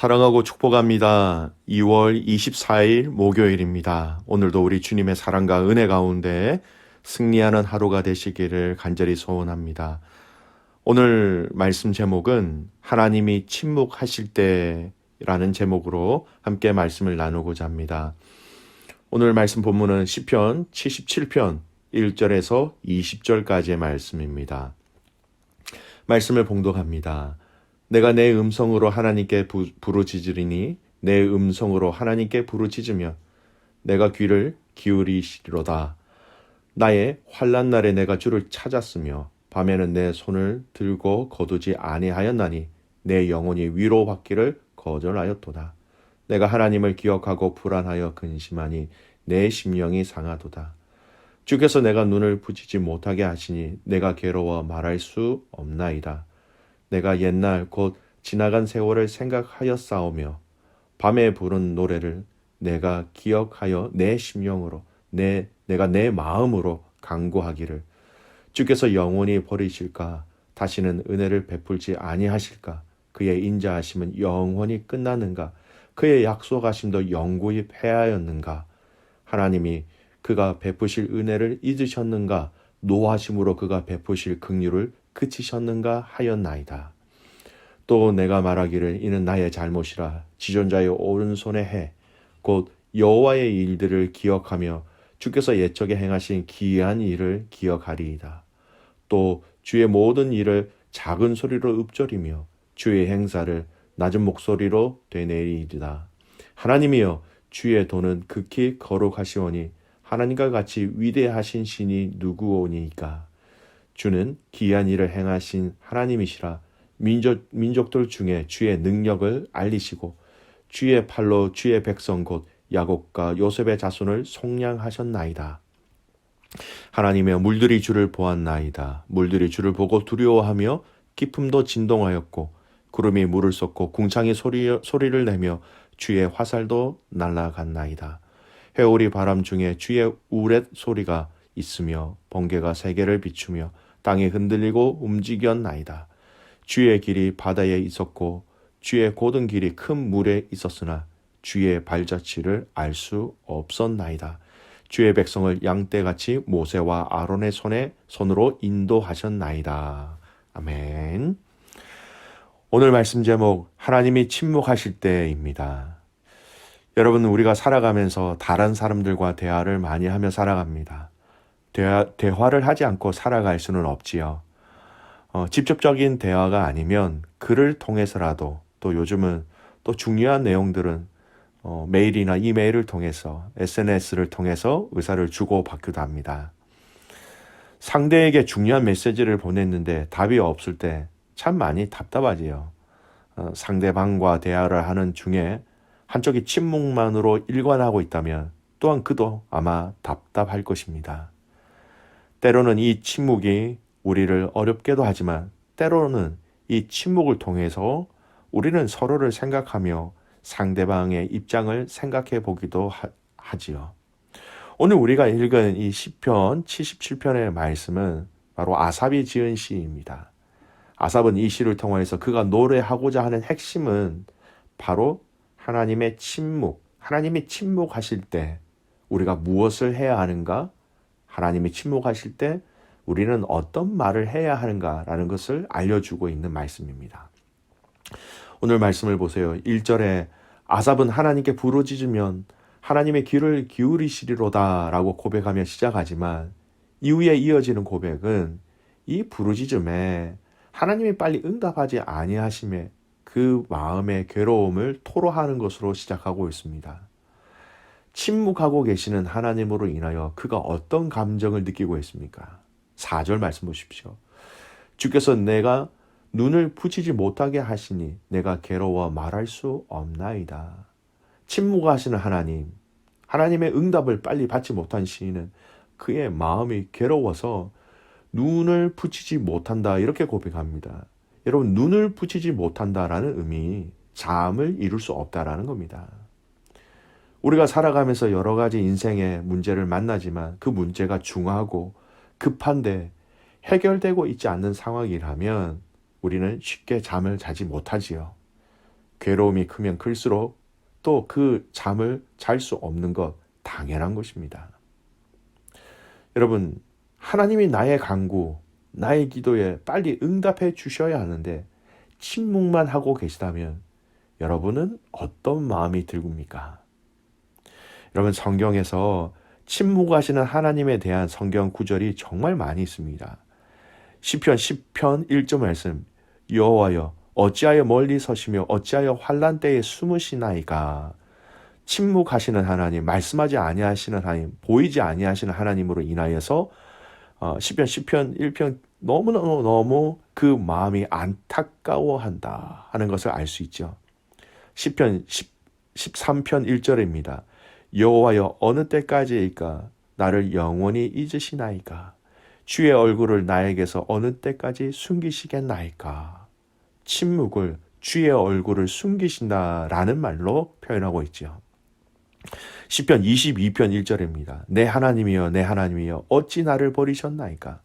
사랑하고 축복합니다. 2월 24일 목요일입니다. 오늘도 우리 주님의 사랑과 은혜 가운데 승리하는 하루가 되시기를 간절히 소원합니다. 오늘 말씀 제목은 하나님이 침묵하실 때라는 제목으로 함께 말씀을 나누고자 합니다. 오늘 말씀 본문은 시편 77편 1절에서 20절까지의 말씀입니다. 말씀을 봉독합니다. 내가 내 음성으로 하나님께 부르짖으리니 내 음성으로 하나님께 부르짖으며 내가 귀를 기울이시리로다. 나의 환난 날에 내가 주를 찾았으며 밤에는 내 손을 들고 거두지 아니하였나니 내 영혼이 위로받기를 거절하였도다. 내가 하나님을 기억하고 불안하여 근심하니 내 심령이 상하도다. 주께서 내가 눈을 붙이지 못하게 하시니 내가 괴로워 말할 수 없나이다. 내가 옛날 곧 지나간 세월을 생각하였사오며 밤에 부른 노래를 내가 기억하여 내 심령으로 내가 내 마음으로 간구하기를 주께서 영원히 버리실까 다시는 은혜를 베풀지 아니하실까 그의 인자하심은 영원히 끝나는가 그의 약속하심도 영구히 패하였는가 하나님이 그가 베푸실 은혜를 잊으셨는가 노하심으로 그가 베푸실 긍휼을 그치셨는가 하였나이다. 또 내가 말하기를 이는 나의 잘못이라 지존자의 오른손에 해 곧 여호와의 일들을 기억하며 주께서 옛적에 행하신 기이한 일을 기억하리이다. 또 주의 모든 일을 작은 소리로 읊조리며 주의 행사를 낮은 목소리로 되뇌이리이다. 하나님이여 주의 도는 극히 거룩하시오니 하나님과 같이 위대하신 신이 누구오니이까. 주는 기이한 일을 행하신 하나님이시라. 민족들 중에 주의 능력을 알리시고 주의 팔로 주의 백성 곧 야곱과 요셉의 자손을 속량하셨나이다. 하나님의 물들이 주를 보았나이다. 물들이 주를 보고 두려워하며 깊음도 진동하였고 구름이 물을 쏟고 궁창이 소리를 내며 주의 화살도 날아갔나이다. 회오리 바람 중에 주의 우렛 소리가 있으며 번개가 세계를 비추며 땅이 흔들리고 움직였나이다. 주의 길이 바다에 있었고 주의 고든 길이 큰 물에 있었으나 주의 발자취를 알 수 없었나이다. 주의 백성을 양떼같이 모세와 아론의 손으로 인도하셨나이다. 아멘. 오늘 말씀 제목 하나님이 침묵하실 때입니다. 여러분 우리가 살아가면서 다른 사람들과 대화를 많이 하며 살아갑니다. 대화를 하지 않고 살아갈 수는 없지요. 직접적인 대화가 아니면 글을 통해서라도 또 요즘은 또 중요한 내용들은 메일이나 이메일을 통해서 SNS를 통해서 의사를 주고받기도 합니다. 상대에게 중요한 메시지를 보냈는데 답이 없을 때 참 많이 답답하지요. 상대방과 대화를 하는 중에 한쪽이 침묵만으로 일관하고 있다면 또한 그도 아마 답답할 것입니다. 때로는 이 침묵이 우리를 어렵게도 하지만 때로는 이 침묵을 통해서 우리는 서로를 생각하며 상대방의 입장을 생각해 보기도 하지요. 오늘 우리가 읽은 이 시편 77편의 말씀은 바로 아삽이 지은 시입니다. 아삽은 이 시를 통해서 그가 노래하고자 하는 핵심은 바로 하나님의 침묵, 하나님이 침묵하실 때 우리가 무엇을 해야 하는가? 하나님이 침묵하실 때 우리는 어떤 말을 해야 하는가라는 것을 알려주고 있는 말씀입니다. 오늘 말씀을 보세요. 1절에 아삽은 하나님께 부르짖으면 하나님의 귀를 기울이시리로다 라고 고백하며 시작하지만 이후에 이어지는 고백은 이 부르짖음에 하나님이 빨리 응답하지 아니하심에 그 마음의 괴로움을 토로하는 것으로 시작하고 있습니다. 침묵하고 계시는 하나님으로 인하여 그가 어떤 감정을 느끼고 있습니까? 4절 말씀 보십시오. 주께서 내가 눈을 붙이지 못하게 하시니 내가 괴로워 말할 수 없나이다. 침묵하시는 하나님, 하나님의 응답을 빨리 받지 못한 시인은 그의 마음이 괴로워서 눈을 붙이지 못한다 이렇게 고백합니다. 여러분 눈을 붙이지 못한다라는 의미 잠을 이룰 수 없다라는 겁니다. 우리가 살아가면서 여러 가지 인생의 문제를 만나지만 그 문제가 중하고 급한데 해결되고 있지 않는 상황이라면 우리는 쉽게 잠을 자지 못하지요. 괴로움이 크면 클수록 또 그 잠을 잘 수 없는 것 당연한 것입니다. 여러분, 하나님이 나의 간구, 나의 기도에 빨리 응답해 주셔야 하는데 침묵만 하고 계시다면 여러분은 어떤 마음이 들굽니까? 여러분, 성경에서 침묵하시는 하나님에 대한 성경 구절이 정말 많이 있습니다. 시편 10편 1절 말씀, 여호와여 어찌하여 멀리 서시며 어찌하여 환난 때에 숨으시나이까. 침묵하시는 하나님, 말씀하지 아니하시는 하나님, 보이지 아니하시는 하나님으로 인하여서 시편 10편 1편 너무 그 마음이 안타까워한다 하는 것을 알 수 있죠. 시편 13편 1절입니다. 여호와여 어느 때까지일까 나를 영원히 잊으시나이까. 주의 얼굴을 나에게서 어느 때까지 숨기시겠나이까. 침묵을 주의 얼굴을 숨기신다라는 말로 표현하고 있죠. 시편 22편 1절입니다. 내 하나님이여 내 하나님이여 어찌 나를 버리셨나이까.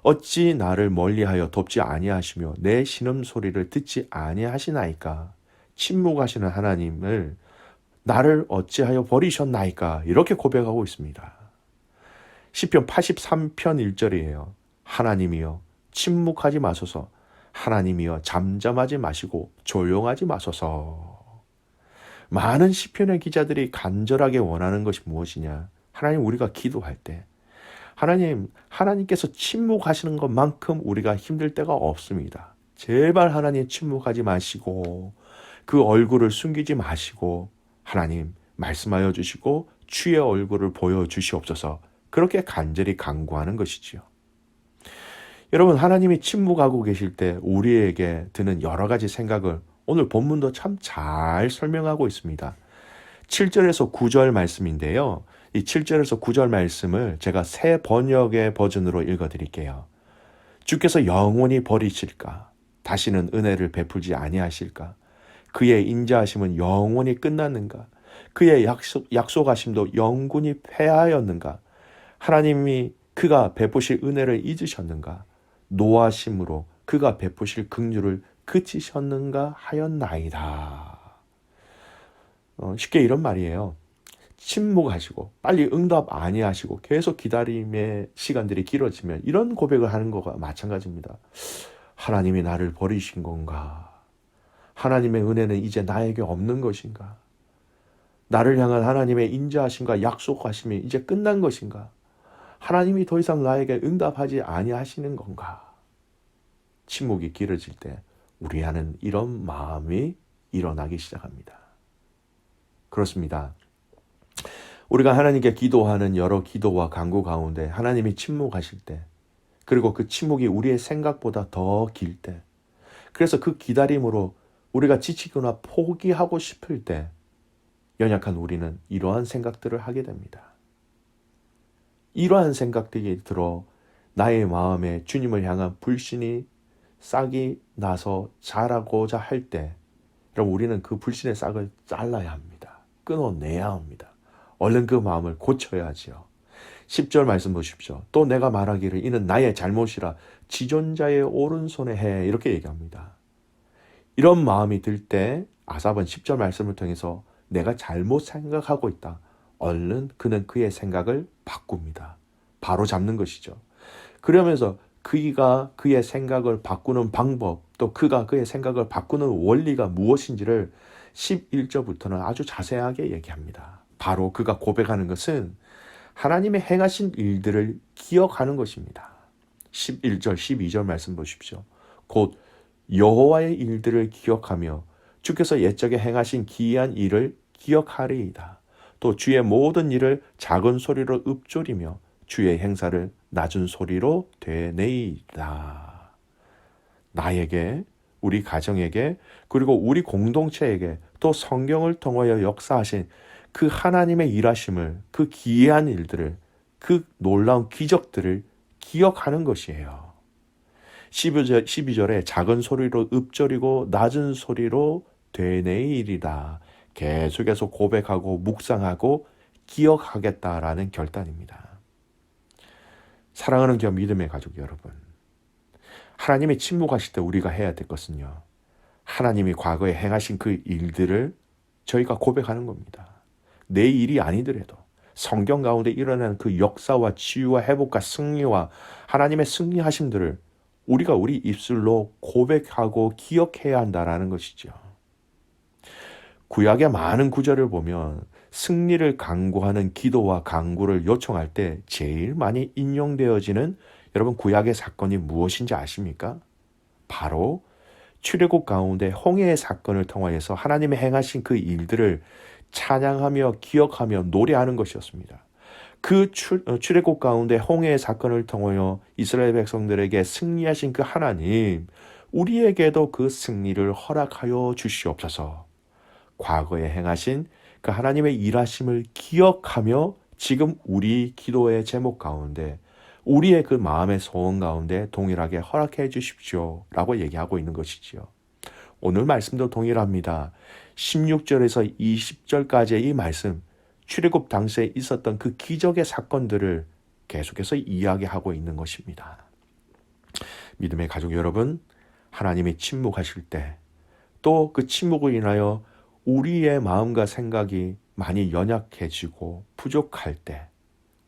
어찌 나를 멀리하여 돕지 아니하시며 내 신음소리를 듣지 아니하시나이까. 침묵하시는 하나님을 나를 어찌하여 버리셨나이까 이렇게 고백하고 있습니다. 시편 83편 1절이에요. 하나님이여 침묵하지 마소서. 하나님이여 잠잠하지 마시고 조용하지 마소서. 많은 시편의 기자들이 간절하게 원하는 것이 무엇이냐? 하나님, 우리가 기도할 때 하나님께서 침묵하시는 것만큼 우리가 힘들 때가 없습니다. 제발 하나님 침묵하지 마시고 그 얼굴을 숨기지 마시고 하나님 말씀하여 주시고 주의 얼굴을 보여주시옵소서. 그렇게 간절히 간구하는 것이지요. 여러분, 하나님이 침묵하고 계실 때 우리에게 드는 여러 가지 생각을 오늘 본문도 참 잘 설명하고 있습니다. 7절에서 9절 말씀인데요. 이 7절에서 9절 말씀을 제가 새 번역의 버전으로 읽어드릴게요. 주께서 영원히 버리실까? 다시는 은혜를 베풀지 아니하실까? 그의 인자하심은 영원히 끝났는가? 그의 약속하심도 영원히 패하였는가? 하나님이 그가 베푸실 은혜를 잊으셨는가? 노하심으로 그가 베푸실 긍휼을 그치셨는가 하였나이다. 쉽게 이런 말이에요. 침묵하시고 빨리 응답 아니하시고 계속 기다림의 시간들이 길어지면 이런 고백을 하는 것과 마찬가지입니다. 하나님이 나를 버리신 건가? 하나님의 은혜는 이제 나에게 없는 것인가? 나를 향한 하나님의 인자하심과 약속하심이 이제 끝난 것인가? 하나님이 더 이상 나에게 응답하지 아니하시는 건가? 침묵이 길어질 때 우리 안은 이런 마음이 일어나기 시작합니다. 그렇습니다. 우리가 하나님께 기도하는 여러 기도와 간구 가운데 하나님이 침묵하실 때, 그리고 그 침묵이 우리의 생각보다 더 길 때, 그래서 그 기다림으로 우리가 지치거나 포기하고 싶을 때 연약한 우리는 이러한 생각들을 하게 됩니다. 이러한 생각들이 들어 나의 마음에 주님을 향한 불신이 싹이 나서 자라고자 할 때, 여러분, 우리는 그 불신의 싹을 잘라야 합니다. 끊어내야 합니다. 얼른 그 마음을 고쳐야 하지요. 10절 말씀 보십시오. 또 내가 말하기를 이는 나의 잘못이라 지존자의 오른손에 해, 이렇게 얘기합니다. 이런 마음이 들 때 아삽은 10절 말씀을 통해서 내가 잘못 생각하고 있다. 얼른 그는 그의 생각을 바꿉니다. 바로 잡는 것이죠. 그러면서 그가 그의 생각을 바꾸는 방법, 또 그가 그의 생각을 바꾸는 원리가 무엇인지를 11절부터는 아주 자세하게 얘기합니다. 바로 그가 고백하는 것은 하나님의 행하신 일들을 기억하는 것입니다. 11절, 12절 말씀 보십시오. 곧 여호와의 일들을 기억하며 주께서 옛적에 행하신 기이한 일을 기억하리이다. 또 주의 모든 일을 작은 소리로 읊조리며 주의 행사를 낮은 소리로 되뇌이다. 나에게, 우리 가정에게, 그리고 우리 공동체에게, 또 성경을 통하여 역사하신 그 하나님의 일하심을, 그 기이한 일들을, 그 놀라운 기적들을 기억하는 것이에요. 12절에 작은 소리로 읊조리고 낮은 소리로 되뇌이리다. 계속해서 고백하고 묵상하고 기억하겠다라는 결단입니다. 사랑하는 믿음의 가족 여러분, 하나님이 침묵하실 때 우리가 해야 될 것은요, 하나님이 과거에 행하신 그 일들을 저희가 고백하는 겁니다. 내 일이 아니더라도 성경 가운데 일어나는 그 역사와 치유와 회복과 승리와 하나님의 승리하심들을 우리가 우리 입술로 고백하고 기억해야 한다라는 것이죠. 구약의 많은 구절을 보면 승리를 간구하는 기도와 간구를 요청할 때 제일 많이 인용되어지는 여러분 구약의 사건이 무엇인지 아십니까? 바로 출애굽 가운데 홍해의 사건을 통하여서 하나님의 행하신 그 일들을 찬양하며 기억하며 노래하는 것이었습니다. 그 출애굽 가운데 홍해의 사건을 통하여 이스라엘 백성들에게 승리하신 그 하나님, 우리에게도 그 승리를 허락하여 주시옵소서. 과거에 행하신 그 하나님의 일하심을 기억하며 지금 우리 기도의 제목 가운데 우리의 그 마음의 소원 가운데 동일하게 허락해 주십시오 라고 얘기하고 있는 것이지요. 오늘 말씀도 동일합니다. 16절에서 20절까지의 이 말씀, 출애굽 당시에 있었던 그 기적의 사건들을 계속해서 이야기하고 있는 것입니다. 믿음의 가족 여러분, 하나님이 침묵하실 때, 또 그 침묵을 인하여 우리의 마음과 생각이 많이 연약해지고 부족할 때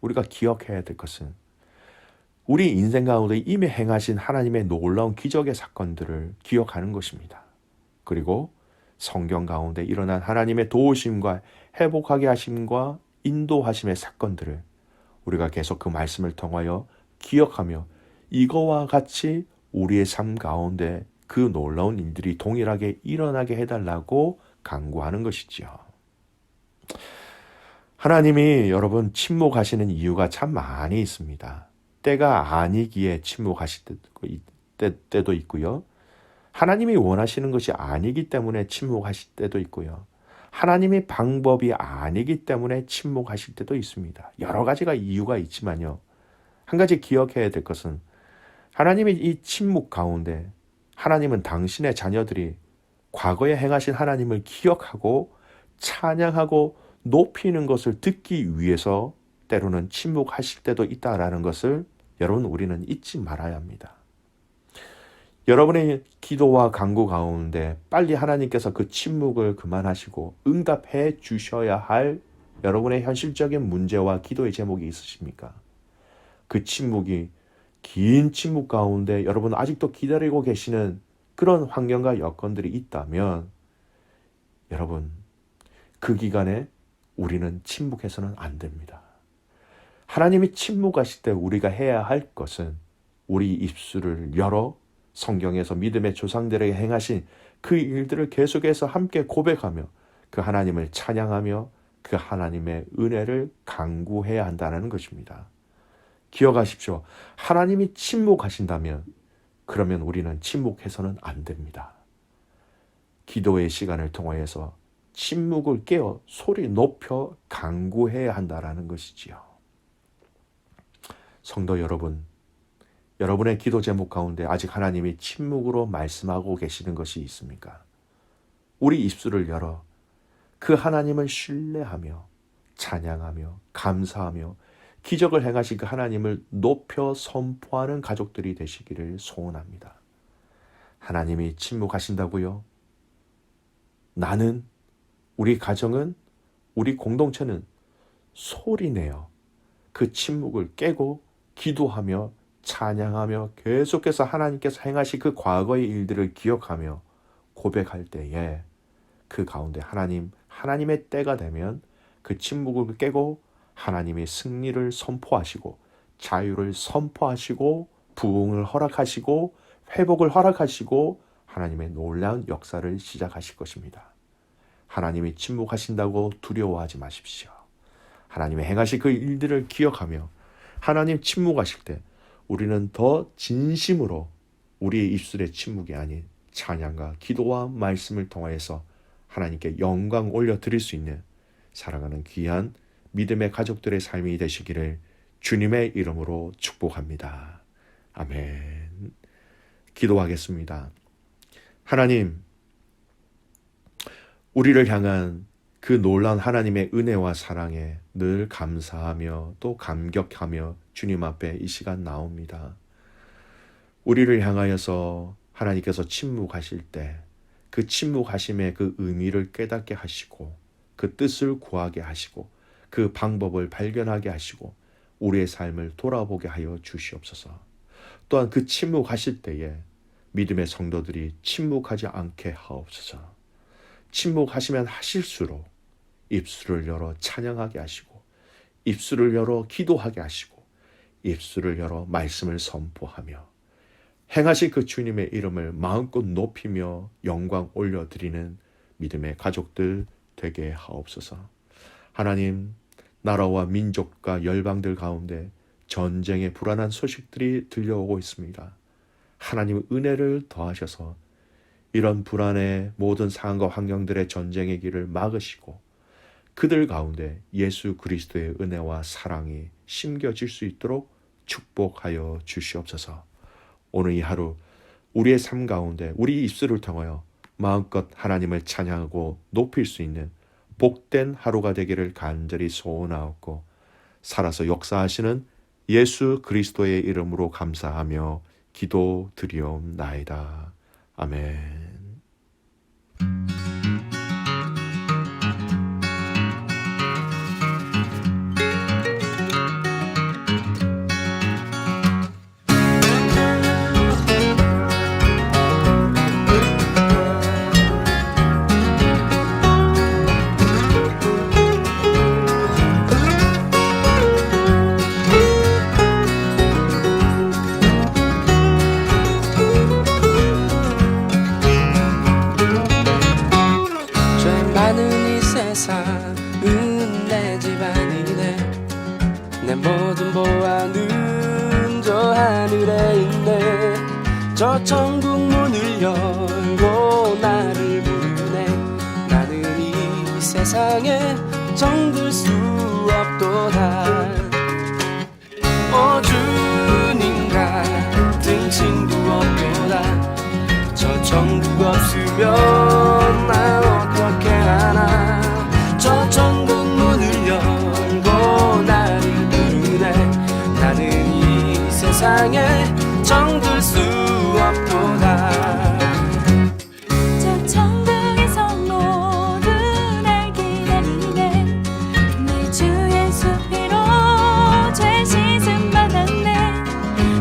우리가 기억해야 될 것은 우리 인생 가운데 이미 행하신 하나님의 놀라운 기적의 사건들을 기억하는 것입니다. 그리고 성경 가운데 일어난 하나님의 도우심과 회복하게 하심과 인도하심의 사건들을 우리가 계속 그 말씀을 통하여 기억하며 이거와 같이 우리의 삶 가운데 그 놀라운 일들이 동일하게 일어나게 해달라고 간구하는 것이지요. 하나님이 여러분 침묵하시는 이유가 참 많이 있습니다. 때가 아니기에 침묵하실 때도 있고요. 하나님이 원하시는 것이 아니기 때문에 침묵하실 때도 있고요. 하나님의 방법이 아니기 때문에 침묵하실 때도 있습니다. 여러 가지가 이유가 있지만요. 한 가지 기억해야 될 것은 하나님의 이 침묵 가운데 하나님은 당신의 자녀들이 과거에 행하신 하나님을 기억하고 찬양하고 높이는 것을 듣기 위해서 때로는 침묵하실 때도 있다라는 것을 여러분 우리는 잊지 말아야 합니다. 여러분의 기도와 간구 가운데 빨리 하나님께서 그 침묵을 그만하시고 응답해 주셔야 할 여러분의 현실적인 문제와 기도의 제목이 있으십니까? 그 침묵이 긴 침묵 가운데 여러분 아직도 기다리고 계시는 그런 환경과 여건들이 있다면 여러분 그 기간에 우리는 침묵해서는 안 됩니다. 하나님이 침묵하실 때 우리가 해야 할 것은 우리 입술을 열어 성경에서 믿음의 조상들에게 행하신 그 일들을 계속해서 함께 고백하며 그 하나님을 찬양하며 그 하나님의 은혜를 간구해야 한다는 것입니다. 기억하십시오. 하나님이 침묵하신다면 그러면 우리는 침묵해서는 안 됩니다. 기도의 시간을 통하여서 침묵을 깨어 소리 높여 간구해야 한다는 것이지요. 성도 여러분, 여러분의 기도 제목 가운데 아직 하나님이 침묵으로 말씀하고 계시는 것이 있습니까? 우리 입술을 열어 그 하나님을 신뢰하며 찬양하며 감사하며 기적을 행하신 그 하나님을 높여 선포하는 가족들이 되시기를 소원합니다. 하나님이 침묵하신다고요? 나는, 우리 가정은, 우리 공동체는 소리내어 그 침묵을 깨고 기도하며 찬양하며 계속해서 하나님께서 행하신 그 과거의 일들을 기억하며 고백할 때에 그 가운데 하나님의 때가 되면 그 침묵을 깨고 하나님의 승리를 선포하시고 자유를 선포하시고 부흥을 허락하시고 회복을 허락하시고 하나님의 놀라운 역사를 시작하실 것입니다. 하나님이 침묵하신다고 두려워하지 마십시오. 하나님의 행하실 그 일들을 기억하며 하나님 침묵하실 때 우리는 더 진심으로 우리의 입술의 침묵이 아닌 찬양과 기도와 말씀을 통하여서 하나님께 영광 올려드릴 수 있는 사랑하는 귀한 믿음의 가족들의 삶이 되시기를 주님의 이름으로 축복합니다. 아멘. 기도하겠습니다. 하나님, 우리를 향한 그 놀라운 하나님의 은혜와 사랑에 늘 감사하며 또 감격하며 주님 앞에 이 시간 나옵니다. 우리를 향하여서 하나님께서 침묵하실 때 그 침묵하심의 그 의미를 깨닫게 하시고 그 뜻을 구하게 하시고 그 방법을 발견하게 하시고 우리의 삶을 돌아보게 하여 주시옵소서. 또한 그 침묵하실 때에 믿음의 성도들이 침묵하지 않게 하옵소서. 침묵하시면 하실수록 입술을 열어 찬양하게 하시고 입술을 열어 기도하게 하시고 입술을 열어 말씀을 선포하며 행하실 그 주님의 이름을 마음껏 높이며 영광 올려드리는 믿음의 가족들 되게 하옵소서. 하나님, 나라와 민족과 열방들 가운데 전쟁의 불안한 소식들이 들려오고 있습니다. 하나님 은혜를 더하셔서 이런 불안의 모든 상황과 환경들의 전쟁의 길을 막으시고 그들 가운데 예수 그리스도의 은혜와 사랑이 심겨질 수 있도록 축복하여 주시옵소서. 오늘 이 하루 우리의 삶 가운데 우리 입술을 통하여 마음껏 하나님을 찬양하고 높일 수 있는 복된 하루가 되기를 간절히 소원하옵고 살아서 역사하시는 예수 그리스도의 이름으로 감사하며 기도드리옵나이다. 아멘. 내 집안이네. 내 모든 보안은 저 하늘에 있네. 저 천국 문을 열고 나를 부르네. 나는 이 세상에 정들 수 없도다. 오 주님 같은 친구 없도다. 저 천국 없으면 나 어떻게 하나. 저 천국 문을 열고 나를 부르네. 나는 이 세상에 정들 수 없도다. 저 천국에서 모두 날 기다리네. 내 주 예수 피로 죄 씻음 받았네.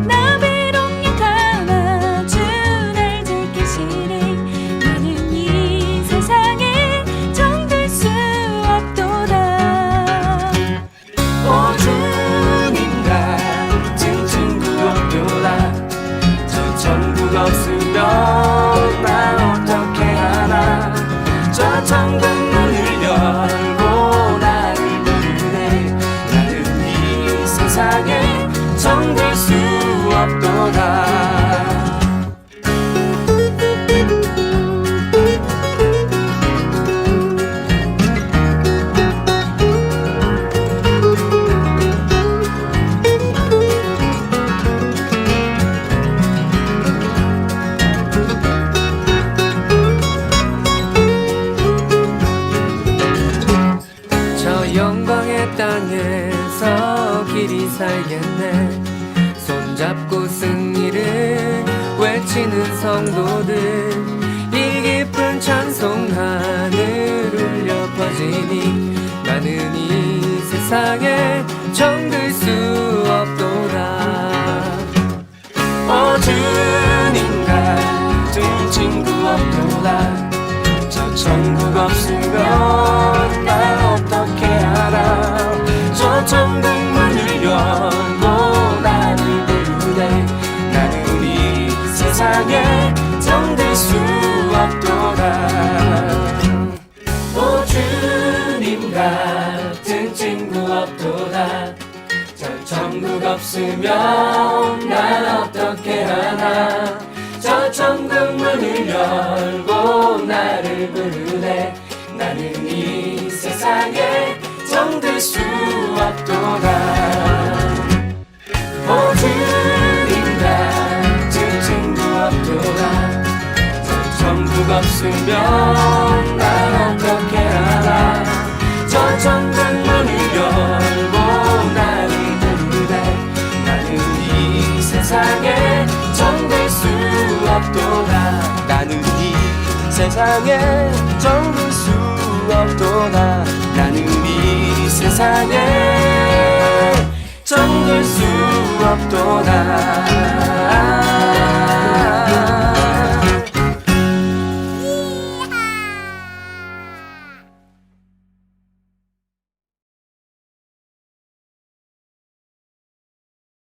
나 비록 약하나 주 날 지키시네. 나는 이 세상에 정들 수 없도다. 오 주님 같은 친구 없도다. 저 천국 없으면 나 어떻게 하나. 저 천국 문을 열고 나를 부르네. 나는 이 세상에 정들 수 없도다. 저 영광의 땅에서 길이 살겠네. 손잡고 승리를 외치는 성도들. 이 깊은 찬송 하늘 울려 퍼지니. 나는 이 세상에 정들 수 없도다. 오 주님 같은 친구 없도다. 저 천국 없으면 나 어떻게 하나. 저 천국 문을 열고 나를 부르네. 나는 이 세상에 정들 수 없도다. 오 주님 같은 친구 없도다. 저 천국 없으면 난 어떻게 하나. 저 천국 문을 열고 나를 부르네. 나는 이 세상에 정들 수 없도다. 오 주님 같은 친구 없도다. 저 천국 없으면 난 어떻게 하나. 저 천국 문을 열고 나를 부르네. 나는 이 세상에 정들 수 없도다. 나는 이 세상에 정들 수 없도다. 나는 이 세상에 정들 수 없도다.